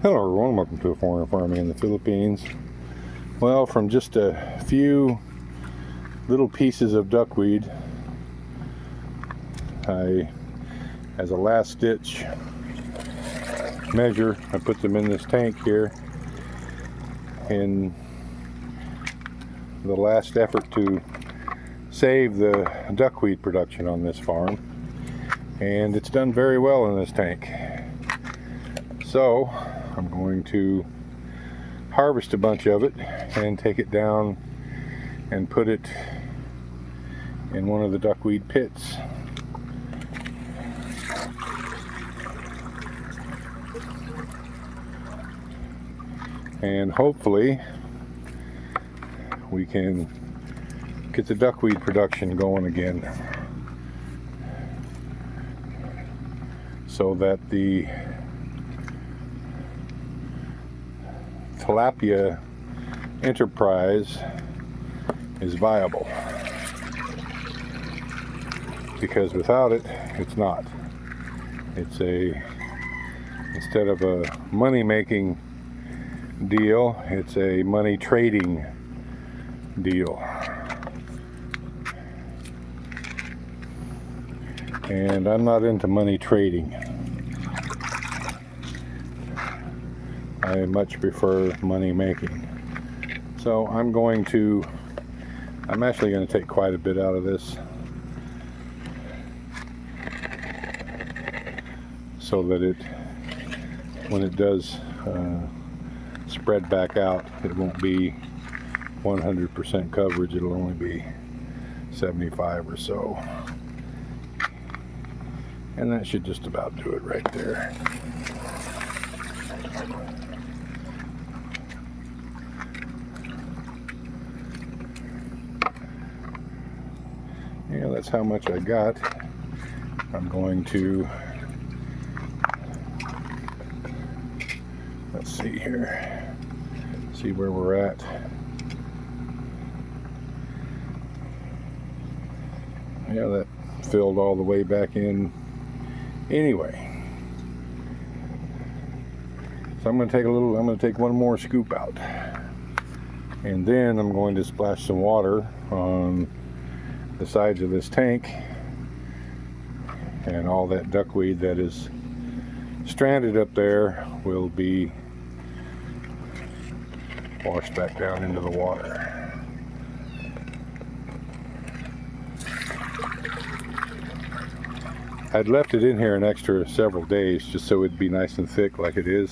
Hello everyone, welcome to Foreign Farming in the Philippines. Well, from just a few little pieces of duckweed, as a last ditch measure, I put them in this tank here in the last effort to save the duckweed production on this farm, and it's done very well in this tank. So I'm going to harvest a bunch of it and take it down and put it in one of the duckweed pits. And hopefully we can get the duckweed production going again, so that the tilapia enterprise is viable, because without it, it's not. It's instead of a money-making deal, it's a money trading deal. And I'm not into money trading. I much prefer money making. So I'm actually going to take quite a bit out of this, so that when it does spread back out, it won't be 100% coverage. It'll only be 75 or so. And that should just about do it right there. Yeah, that's how much I got. I'm going to, let's see here, see where we're at. Yeah, that filled all the way back in anyway. So I'm going to take one more scoop out, and then I'm going to splash some water on the sides of this tank, and all that duckweed that is stranded up there will be washed back down into the water. I'd left it in here an extra several days just so it'd be nice and thick like it is,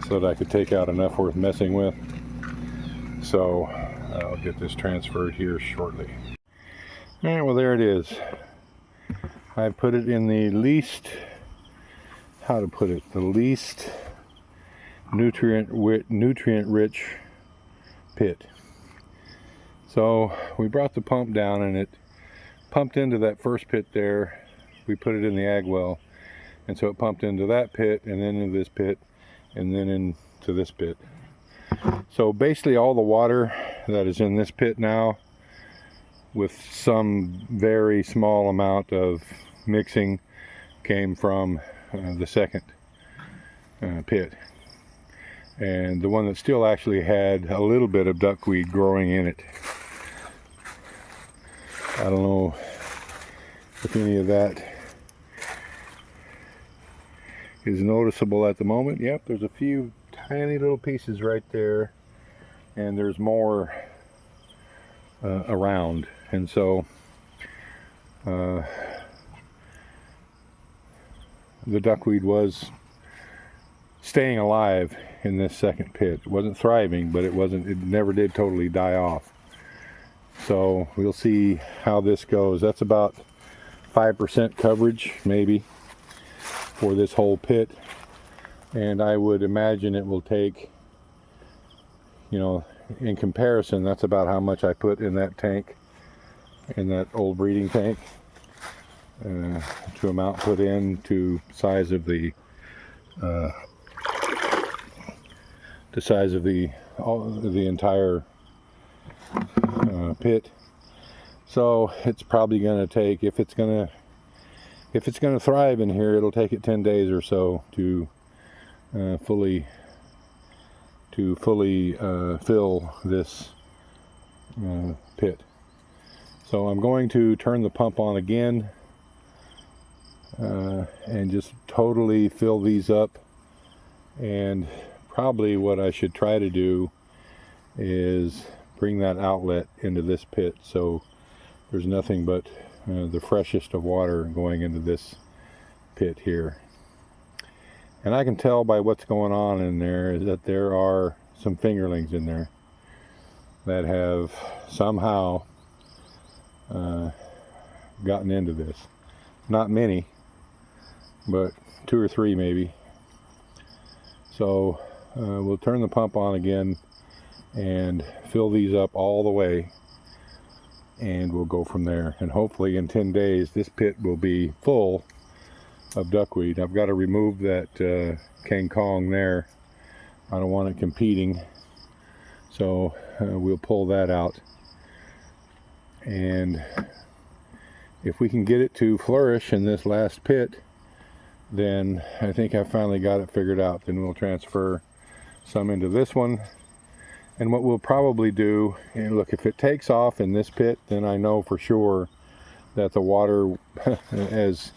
so that I could take out enough worth messing with. So I'll get this transferred here shortly. Alright, well, there it is. I put it in the least, the least nutrient-rich pit. So we brought the pump down, and it pumped into that first pit there. We put it in the ag well, and so it pumped into that pit, and then into this pit, and then into this pit. So basically all the water that is in this pit now, with some very small amount of mixing, came from the second pit. And the one that still actually had a little bit of duckweed growing in it. I don't know if any of that is noticeable at the moment. Yep, there's a few tiny little pieces right there, and there's more around. And so the duckweed was staying alive in this second pit. It wasn't thriving, but it never did totally die off. So we'll see how this goes. That's about 5% coverage maybe for this whole pit, and I would imagine it will take, in comparison, that's about how much I put in that tank, in that old breeding tank, to amount put in to size of the entire pit. So it's probably going to take, if it's going to if it's going to thrive in here, it'll take it 10 days or so to fully fill this pit. So I'm going to turn the pump on again and just totally fill these up. And probably what I should try to do is bring that outlet into this pit so there's nothing but the freshest of water going into this pit here. And I can tell by what's going on in there is that there are some fingerlings in there that have somehow gotten into this. Not many, but 2 or 3 maybe. So we'll turn the pump on again and fill these up all the way, and we'll go from there. And hopefully in 10 days this pit will be full of duckweed. I've got to remove that King Kong there. I don't want it competing, so we'll pull that out. And if we can get it to flourish in this last pit, then I think I finally got it figured out. Then we'll transfer some into this one. And what we'll probably do, and look, if it takes off in this pit, then I know for sure that the water, as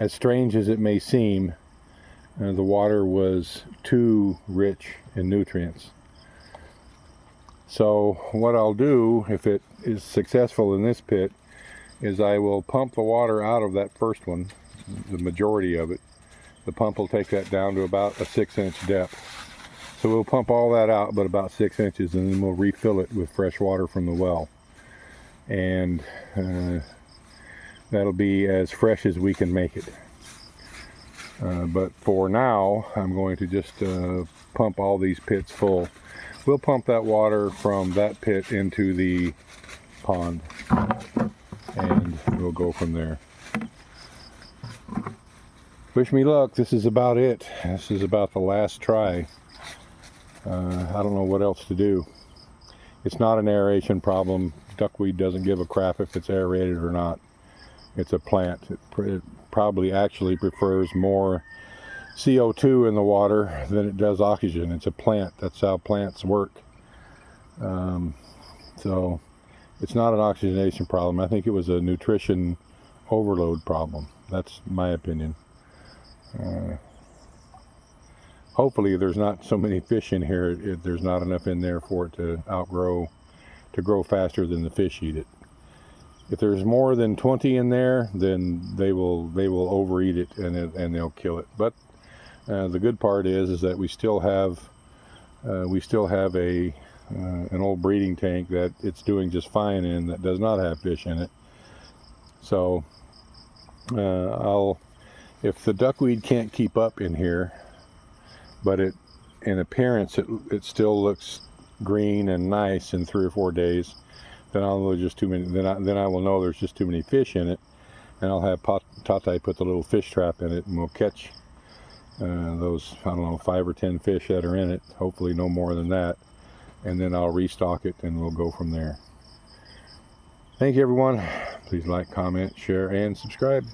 strange as it may seem, the water was too rich in nutrients. So what I'll do, if it is successful in this pit, is I will pump the water out of that first one, the majority of it. The pump will take that down to about a 6-inch depth. So we'll pump all that out, but about 6 inches, and then we'll refill it with fresh water from the well. And that'll be as fresh as we can make it. But for now, I'm going to just pump all these pits full. We'll pump that water from that pit into the pond, and we'll go from there. Wish me luck. This is about it. This is about the last try. I don't know what else to do. It's not an aeration problem. Duckweed doesn't give a crap if it's aerated or not. It's a plant. It probably actually prefers more CO2 in the water than it does oxygen. It's a plant. That's how plants work. So it's not an oxygenation problem. I think it was a nutrition overload problem. That's my opinion. Hopefully there's not so many fish in here. There's not enough in there for it to grow faster than the fish eat it. If there's more than 20 in there, then they will overeat it and they'll kill it. But the good part is that we still have an old breeding tank that it's doing just fine in, that does not have fish in it. So if the duckweed can't keep up in here, but in appearance it still looks green and nice in 3 or 4 days, then I'll know just too many. Then I will know there's just too many fish in it, and I'll have Tatai put the little fish trap in it, and we'll catch those, I don't know, 5 or 10 fish that are in it. Hopefully no more than that, and then I'll restock it, and we'll go from there. Thank you, everyone. Please like, comment, share, and subscribe.